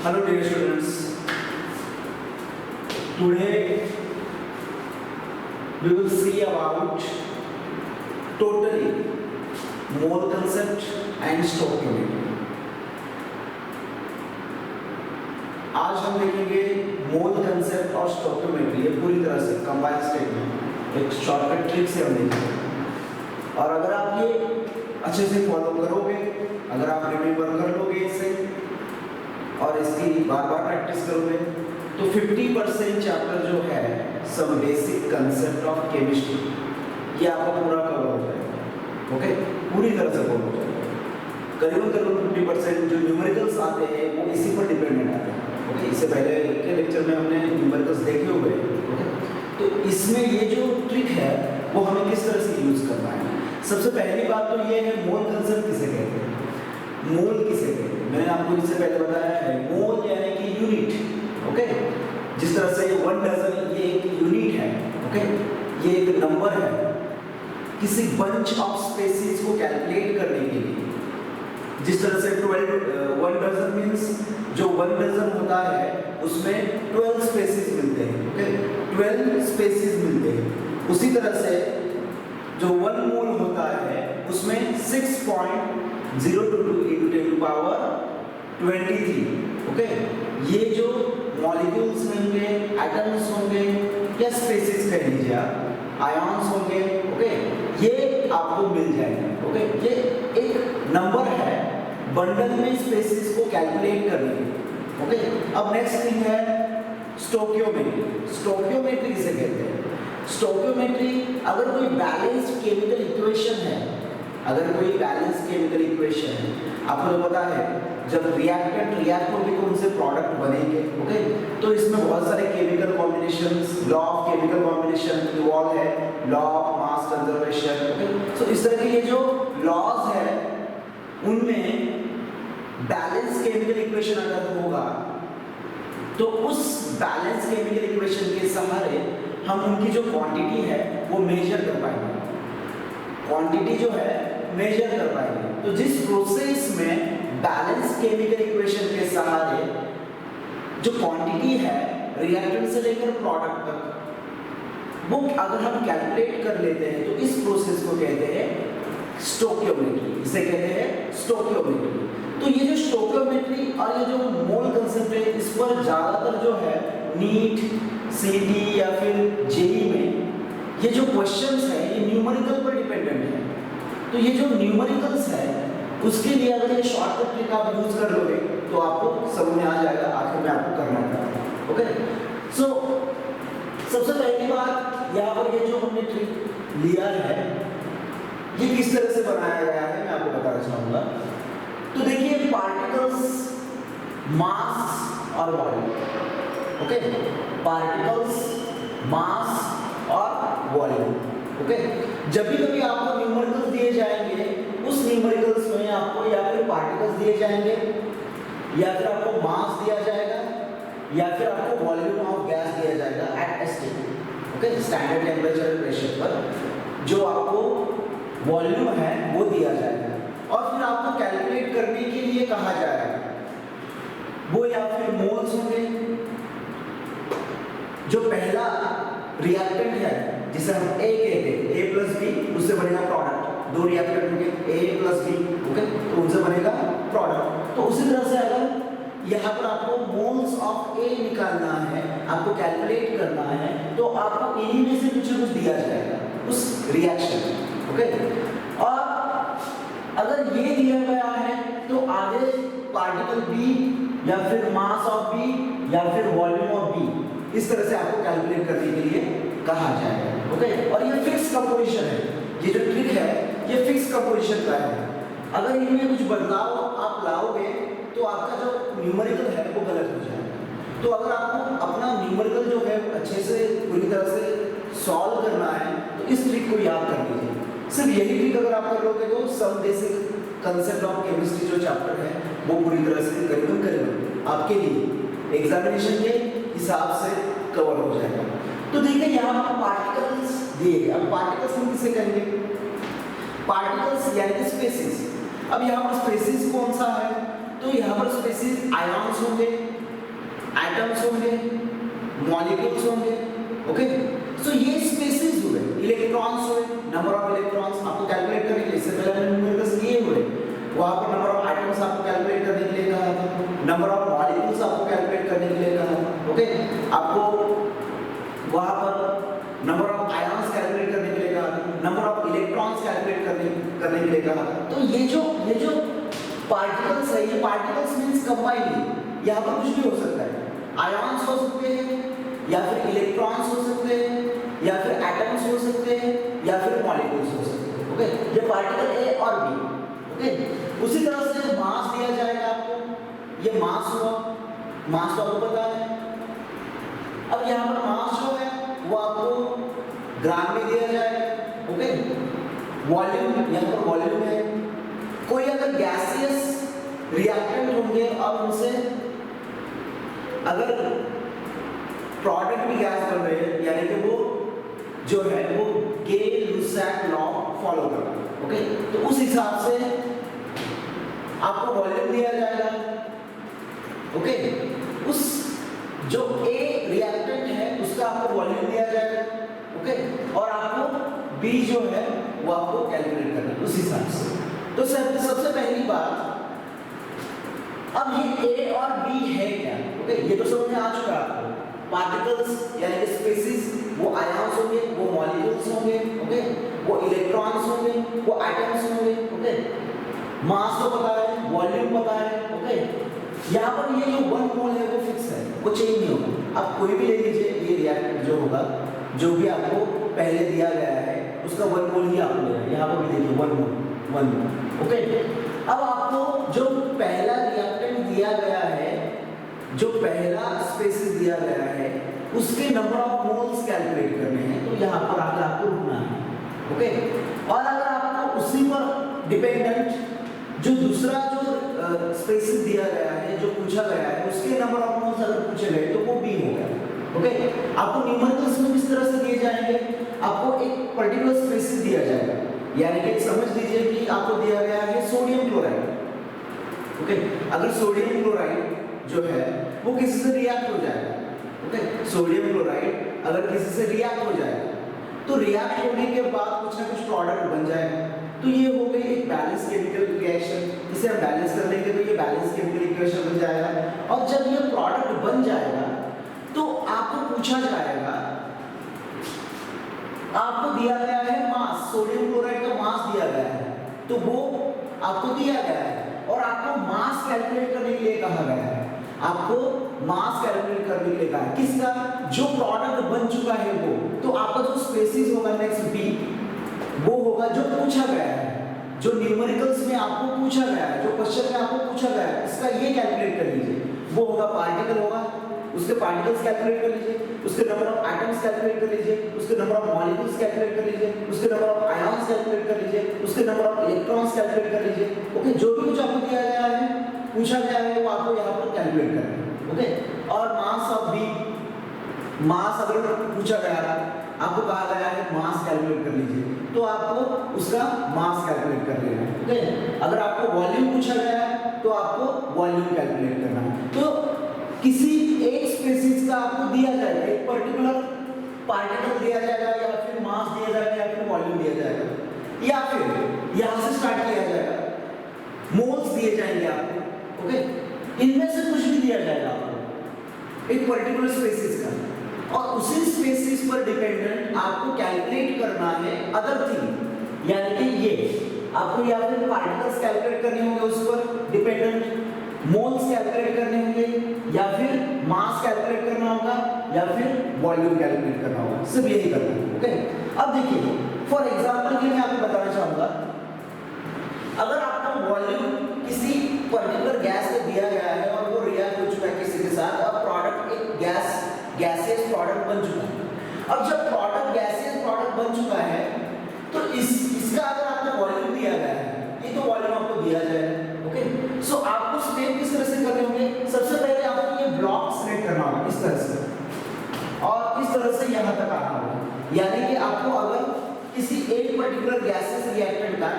Hello dear students, today we will see about totally mole concept and stoichiometry. आज हम देखेंगे मोल concept और stoichiometry, ये पूरी तरह से कंबाइंड स्टेटमेंट एक शॉर्टकट ट्रिक से हम देखेंगे। और अगर आप ये अच्छे से फॉलो करोगे, अगर आप रिमेंबर कर लोगे इसे और इसकी बार बार प्रैक्टिस करोगे तो 50% चैप्टर जो है some basic concept of chemistry ये आपका पूरा कवर हो जाएगा। ओके, पूरी तरह से कवर हो जाएगा। करीबन 50% जो न्यूमेरिकल्स आते हैं वो इसी पर डिपेंडेंट आते हैं। ओके, इससे पहले के लेक्चर में हमने न्यूमेरिकल्स देखे हुए हैं। ओके, तो इसमें ये जो ट्रिक है वो हमें किस तरह से यूज करना है। सबसे पहली बात तो ये है मोल कंसेप्ट किसे कहते हैं, मोल किसे कहते हैं। मैंने आपको इससे पहले बताया है मोल यानी कि यूनिट। ओके, जिस तरह से 1 डजन ये एक यूनिट है। ओके, ये एक नंबर है किसी बंच ऑफ स्पेसीज को कैलकुलेट करने के लिए। जिस तरह से 1 डजन मीन्स जो 1 डजन होता है उसमें 12 स्पेसीज मिलते हैं। ओके, 12 स्पेसीज मिलते हैं। उसी तरह से जो 1 मोल होता है उसमें 6.022 × 10⁻23। ओके, ये जो मॉलिक्यूल्स होंगे, एटम्स होंगे या स्पेसीज कह लीजिए आप, आयन्स होंगे। ओके, ये आपको मिल जाएंगे। ओके, ये एक नंबर है बंडल में स्पेसीज को कैलकुलेट करने के। ओके, अब नेक्स्ट थिंग है स्टोइकियोमेट्री। स्टोइकियोमेट्री किसे कहते हैं? स्टोइकियोमेट्री अगर कोई बैलेंस्ड केमिकल इक्वेशन है, अगर कोई बैलेंस्ड केमिकल इक्वेशन है, आपको तो पता है जब रिएक्टेंट रिएक्ट होंगे तो उनसे प्रोडक्ट बनेंगे। ओके, तो इसमें बहुत सारे chemical combinations, law of chemical combination involve है, law of mass conservation. Okay, so इस तरह के ये जो लॉज है उनमें बैलेंस केमिकल इक्वेशन अगर होगा तो उस बैलेंस केमिकल इक्वेशन के सहारे हम उनकी जो क्वांटिटी है वो मेजर कर पाएंगे। क्वांटिटी जो है मेजर कर पाएंगे। तो जिस प्रोसेस में बैलेंस केमिकल इक्वेशन के सहारे जो क्वांटिटी है रिएक्टेंट से लेकर प्रोडक्ट तक वो अगर हम कैलकुलेट कर लेते हैं तो इस प्रोसेस को कहते हैं स्टोइकियोमेट्री। इसे कहते हैं स्टोइकियोमेट्री। तो ये जो स्टोइकियोमेट्री और ये जो मोल कंसेप्ट है इस पर ज्यादातर जो है नीट, सीटी या फिर जेईई में ये जो क्वेश्चंस है ये न्यूमेरिकल पर डिपेंडेंट है। तो ये जो न्यूमेरिकल्स है उसके लिए अगर ये शॉर्टकट ट्रिक आप यूज कर लोगे तो आपको समझ में आ जाएगा आखिर में आपको करना क्या है। ओके, सो सबसे पहली बात यहाँ पर ये जो हमने ट्रिक लिया है ये किस तरह से बनाया गया है मैं आपको बताना चाहूंगा। तो देखिए पार्टिकल्स, मास और वॉल्यूम। ओके, पार्टिकल्स, मास और वॉल्यूम। ओके, जब भी कभी आपको न्यूमेरिकल्स दिए जाएंगे उस न्यूमेरिकल्स में आपको या फिर पार्टिकल्स दिए जाएंगे या फिर आपको मास दिया जाएगा या फिर आपको वॉल्यूम ऑफ गैस दिया जाएगा at ST. Okay, standard temperature and pressure पर जो आपको वॉल्यूम है वो दिया जाएगा और फिर आपको कैलकुलेट करने के लिए कहा जाएगा वो या फिर मोल्स होंगे। जो पहला रिएक्टेंट है जिसे हम ए कहते हैं, ए प्लस बी, उससे बनेगा प्रोडक्ट। दो रिएक्टेंट होंगे ए प्लस बी। ओके, तो उनसे बनेगा प्रोडक्ट। तो उसी तरह से अगर यहाँ पर आपको मोल्स ऑफ ए निकालना है, आपको कैलकुलेट करना है तो आपको इन्हीं में से कुछ ना कुछ दिया जाएगा उस रिएक्शन। ओके, और अगर ये दिया गया है तो आगे पार्टिकल बी या फिर मास ऑफ बी या फिर वॉल्यूम ऑफ बी इस तरह से आपको कैलकुलेट करने के लिए कहा जाएगा। ओके, और ये फिक्स कंपोजिशन है। ये जो ट्रिक है ये फिक्स कंपोजिशन का है। अगर इनमें कुछ बदलाव आप लाओगे तो आपका जो न्यूमेरिकल है वो गलत हो जाएगा। तो अगर आपको अपना न्यूमेरिकल जो है अच्छे से पूरी तरह से सॉल्व करना है तो इस ट्रिक को याद कर लीजिए। सिर्फ यही ट्रिक अगर आप कर लोगे तो some basic concept of chemistry जो चैप्टर है वो पूरी तरह से करीबन आपके लिए एग्जामिनेशन के हिसाब से कवर हो जाएगा। तो देखिए यहाँ पर पार्टिकल्स दिए गए। अब पार्टिकल्स हम किसे कहेंगे? पार्टिकल्स यानी कि स्पेसीज। अब यहाँ पर स्पेसीज कौन सा है? तो यहाँ पर स्पेसीज आयन्स होंगे एटम्स होंगे, मॉलिक्यूल्स होंगे, ओके। सो ये स्पेसिस हुए, इलेक्ट्रॉन्स हुए, नंबर ऑफ इलेक्ट्रॉन्स आपको कैलकुलेट करने के लिए, इससे पहले मैंने न्यूमेरिकल्स किए हुए, वहां पर नंबर ऑफ एटम्स आपको कैलकुलेट करने के लिए कहा था, नंबर ऑफ मॉलिक्यूल्स आपको कैलकुलेट करने के लिए कहा था, ओके। आपको वहां पर नंबर ऑफ आयंस कैलकुलेट करने के लिए कहा था, नंबर ऑफ इलेक्ट्रॉन्स कैलकुलेट करने के लिए कहा था। तो ये जो पार्टिकल्स है, ये पार्टिकल्स मींस कंबाइंड, यहाँ पर कुछ भी हो सकता है, आयंस हो सकते हैं, या फिर इलेक्ट्रॉन्स हो सकते हैं, या फिर एटम्स हो सकते हैं, या फिर मॉलिक्यूल्स हो सकते हैं, ओके। ये पार्टिकल ए और बी, ओके। उसी तरह से मास दिया जाएगा आपको, ये मास हुआ, मास तो आपको पता है। अब यहाँ पर मास जो है वो आपको ग्राम में दिया जाएगा, ओके। वॉल्यूम, यहाँ पर वॉल्यूम है। कोई अगर गैसियस रिएक्टेंट होंगे और उनसे अगर प्रोडक्ट की गैस बन रही है, यानी कि वो जो है वो गे-लुसाक लॉ फॉलो करता है, ओके। तो उस हिसाब से आपको वॉल्यूम दिया जाएगा, ओके। उस जो ए रिएक्टेंट है उसका आपको वॉल्यूम दिया जाएगा, ओके। और आपको बी जो है वो आपको कैलकुलेट करना है उस हिसाब से। तो सबसे पहली बात, अब ये ए और बी है क्या, ओके। ये तो समझ में आ चुका है आपको। पार्टिकल्स यानी कि स्पेसिस, वो आयंस होंगे, वो मॉलिक्यूल्स होंगे, ओके। वो इलेक्ट्रॉन्स होंगे, वो एटम्स होंगे, ओके। मास तो पता है, वॉल्यूम पता है, ओके। यहाँ पर ये जो 1 मोल है वो फिक्स है, वो चेंज नहीं होगा। अब कोई भी ले लीजिए, ये रिएक्टेंट जो होगा, जो भी आपको पहले दिया गया है उसका 1 मोल ही आपको लेना है। यहाँ पर भी देखिए 1 मोल, ओके। अब आपको जो पहला रिएक्टेंट दिया गया है, जो पहला स्पेसिस दिया गया है, उसके नंबर ऑफ मोल्स कैलकुलेट करने हैं। तो यहाँ पर आपको रुकना है, ओके। और अगर आपको उसी पर डिपेंडेंट जो दूसरा जो स्पेसिस दिया गया है, जो पूछा गया है, उसके नंबर ऑफ मोल्स अगर पूछे गए तो वो बी हो गया, ओके। आपको न्यूमेरिकल्स में किस तरह से दिए जाएंगे, आपको एक पर्टिकुलर स्पेसिस दिया जाएगा, यानी कि समझ लीजिए कि आपको दिया गया है सोडियम क्लोराइड, ओके। अगर सोडियम क्लोराइड जो है वो किसी से रिएक्ट हो जाएगा, ओके। सोडियम क्लोराइड अगर किसी से रिएक्ट हो जाएगा तो रिएक्ट होने के बाद कुछ ना कुछ प्रोडक्ट बन जाएगा। तो ये हो गई एक बैलेंस केमिकल रिएक्शन, इसे हम बैलेंस कर देंगे तो ये बैलेंस केमिकल इक्वेशन बन जाएगा। और जब ये प्रोडक्ट बन जाएगा तो आपको पूछा जाएगा, आपको दिया गया है मास, सोडियम क्लोराइड का मास दिया गया है, तो वो आपको दिया गया है और आपको मास कैलकुलेट करने के लिए कहा गया है। आपको मास कैलकुलेट करने के लिए कहा है, किसका, जो प्रोडक्ट बन चुका है वो। तो आपका जो स्पेसिस होगा नेक्स्ट बी, वो होगा जो पूछा गया है, जो न्यूमेरिकल्स में आपको पूछा गया है, जो क्वेश्चन में आपको पूछा गया है, इसका ये कैलकुलेट कर लीजिए। वो होगा पार्टिकल होगा, उसके पार्टिकल्स कैलकुलेट कर लीजिए, उसके नंबर ऑफ एटम्स कैलकुलेट कर लीजिए, उसके नंबर ऑफ मॉलिक्यूल्स कैलकुलेट कर लीजिए, उसके नंबर ऑफ आयंस कैलकुलेट कर लीजिए, उसके नंबर ऑफ इलेक्ट्रॉन्स कैलकुलेट कर लीजिए, ओके। जो भी कुछ आपको दिया गया है, पूछा गया है, वो आपको यहाँ पर कैलकुलेट करना है, ओके। और मास ऑफ बी, मास अगर पूछा गया है, आपको कहा गया है मास कैलकुलेट कर लीजिए, तो आपको उसका मास कैलकुलेट कर लेना है, ओके। अगर आपको वॉल्यूम पूछा गया है तो आपको वॉल्यूम कैलकुलेट करना है। तो किसी एक स्पेसिस का आपको दिया जाएगा, एक पर्टिकुलर पार्टिकल दिया जाएगा, या फिर मास दिया जाएगा, या फिर वॉल्यूम दिया जाएगा, या फिर यहाँ से स्टार्ट किया जाएगा, मोल्स दिए जाएंगे आपको, ओके। इनमें से कुछ भी दिया जाएगा आपको एक पर्टिकुलर स्पेसिस का, और उसी स्पेसिस पर डिपेंडेंट आपको कैलकुलेट करना है अदर थिंग, यानी कि ये आपको या फिर पार्टिकल्स कैलकुलेट करने होंगे उस पर डिपेंडेंट, मोल्स कैलकुलेट करने होंगे, या फिर मास कैलकुलेट करना होगा, या फिर वॉल्यूम कैलकुलेट करना होगा, सिर्फ यही करना है, ओके। अब देखिए फॉर एग्जांपल के लिए मैं आपको बताना चाहूंगा, अगर आपको वॉल्यूम किसी पर्टिकुलर गैस से दिया गया है और वो रिएक्ट हो चुका है किसी के साथ, और प्रोडक्ट एक गैसियस प्रोडक्ट बन चुका है। अब जब प्रोडक्ट गैसियस प्रोडक्ट बन चुका है तो इसका अगर आपको वॉल्यूम दिया गया है, ये तो वॉल्यूम आपको दिया जाएगा, ओके। सो आपको स्टेप किस तरह से करने होंगे, सबसे पहले आपको ये ब्लॉक सिलेक्ट करना होगा इस तरह से, और इस तरह से यहाँ तक आना होगा, यानी कि आपको अगर किसी एक पर्टिकुलर गैसियस रिएक्टेंट का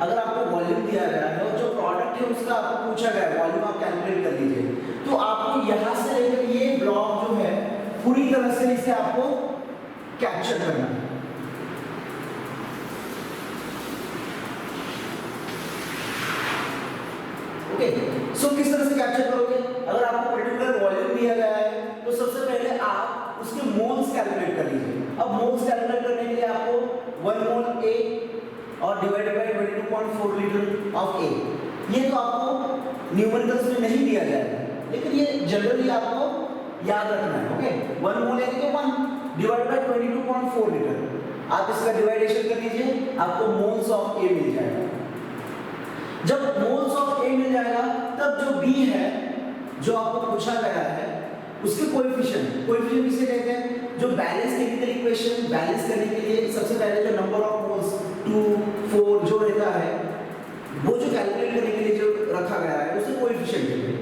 अगर आपको वॉल्यूम दिया गया है और जो प्रोडक्ट है उसका आपको पूछा गया है वॉल्यूम, आप कैलकुलेट कर लीजिए, तो आपको यहाँ से लेकर पूरी तरह से इसे आपको कैप्चर करना है। ओके, सो किस तरह से कैप्चर करोगे? अगर आपको पर्टिकुलर वॉल्यूम दिया गया है तो सबसे पहले आप उसके मोल्स कैलकुलेट कर लीजिए। अब मोल्स कैलकुलेट करने के लिए आपको 1 मोल A और divided by 22.4 litre of A, ये तो आपको न्यूमेरिकल्स में नहीं दिया गया है, लेकिन ये जनरली आपको याद रखना है। ओके, 1 मोल A तो 1 डिवाइडेड बाय 22.4 लीटर, आप इसका डिवाइडेशन कर लीजिए, आपको मोल्स ऑफ A मिल जाएगा। जब मोल्स ऑफ A मिल जाएगा तब जो B है जो आपको पूछा गया है उसके कोएफिशिएंट किसे कहते हैं? जो बैलेंस केमिकल इक्वेशन बैलेंस करने के लिए सबसे पहले जो नंबर ऑफ मोल्स 2 4 जो रहता है वो जो कैलकुलेट करने के लिए जो रखा गया है उसे कोएफिशिएंट कहते हैं।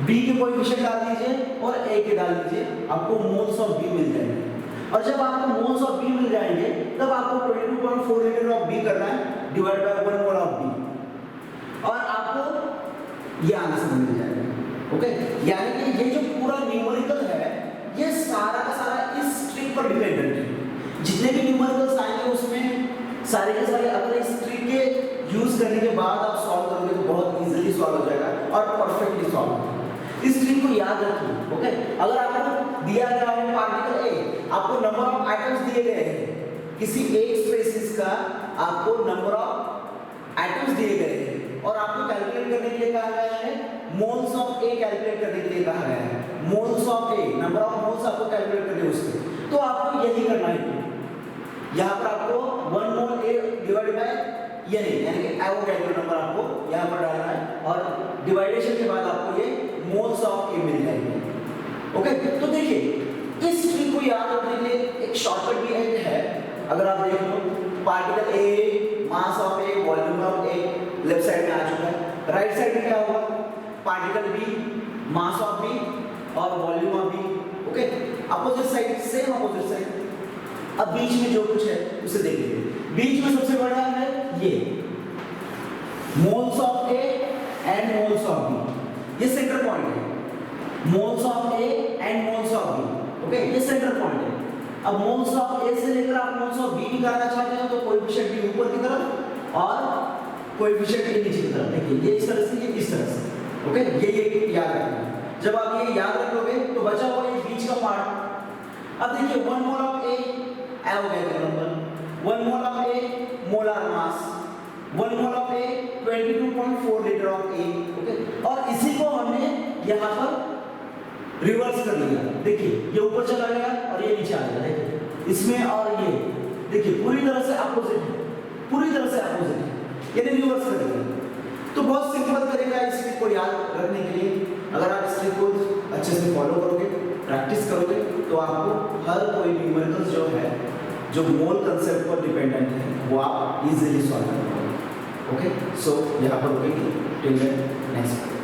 B के कोएफिशिएंट डाल दीजिए और A के डाल दीजिए, आपको मोल्स ऑफ B मिल जाएंगे। और जब आपको मोल्स ऑफ B मिल जाएंगे तब आपको 22.4 लीटर ऑफ B करना है divide by 1 mole of B, और आपको ये आंसर मिल जाएगा। ओके, यानी कि ये जो पूरा न्यूमेरिकल है ये सारा का सारा इस ट्रिक पर डिपेंडेंट है। जितने भी न्यूमेरिकल्स आएंगे उसमें सारे के सारे अगर इस ट्रिक के यूज करने के बाद आप सॉल्व करोगे तो बहुत इजीली सॉल्व हो जाएगा और परफेक्टली सॉल्व होगा। इस ट्रिक को याद रखिए। ओके, अगर आपको दिया गया है पार्टिकल A, आपको नंबर ऑफ एटम्स दिए गए हैं, किसी एक स्पेसिस का आपको नंबर ऑफ एटम्स दिए गए हैं और आपको कैलकुलेट करने के लिए कहा गया है मोल्स ऑफ A कैलकुलेट करने के लिए कहा गया है। Moles of A, number of moles आपको कैलकुलेट करने उसके, तो आपको यही करना है। यहाँ पर आपको 1 मोल A डिवाइड बाय ये नहीं, यानी कि एवोगैड्रो नंबर आपको यहाँ पर डालना है और डिवाइडेशन के बाद आपको ये मोल्स ऑफ A मिल जाएंगे। ओके, तो देखिए इस ट्रिक को याद रखने के लिए एक शॉर्टकट भी है। अगर आप देख लो particle A, mass of A, volume of A left side में आ चुका है। राइट साइड में क्या होगा? Particle B, mass of B और volume of B। Okay, opposite side, same opposite side. अब बीच में जो कुछ है उसे देख लीजिए। बीच में सबसे बड़ा है ये moles of A and moles of B, ये सेंटर पॉइंट है। Moles of A and moles of B, okay, ये सेंटर पॉइंट है। अब मोल्स ऑफ A से लेकर आप मोल्स ऑफ B निकालना चाहते हैं तो कोएफिशिएंट B ऊपर की तरफ और कोएफिशिएंट A नीचे की तरफ। देखिए ये इस तरह से, ये इस तरह से। ओके, ये याद रखना। जब आप ये याद रखोगे तो बचा हुआ ये बीच का पार्ट। अब देखिए 1 mole of A Avogadro number, 1 mole of A molar mass, 1 mole of A 22.4 litre of A। Okay, और इसी को हमने यहाँ पर रिवर्स कर लिया। देखिए ये ऊपर चला गया और ये नीचे आ गया। देखिए इसमें और ये देखिए पूरी तरह से अपोजिट है, पूरी तरह से अपोजिट है, यानी रिवर्स कर दिया। तो बहुत सिंपल तरीका है इस ट्रिक को याद रखने के लिए। अगर आप इस ट्रिक को अच्छे से फॉलो करोगे, प्रैक्टिस करोगे तो आपको हर कोई न्यूमेरिकल्स जो है जो मोल कंसेप्ट पर डिपेंडेंट है वो आप इजीली सॉल्व कर पाओगे। ओके, सो यहाँ पर रुकेंगे टिल नेक्स्ट।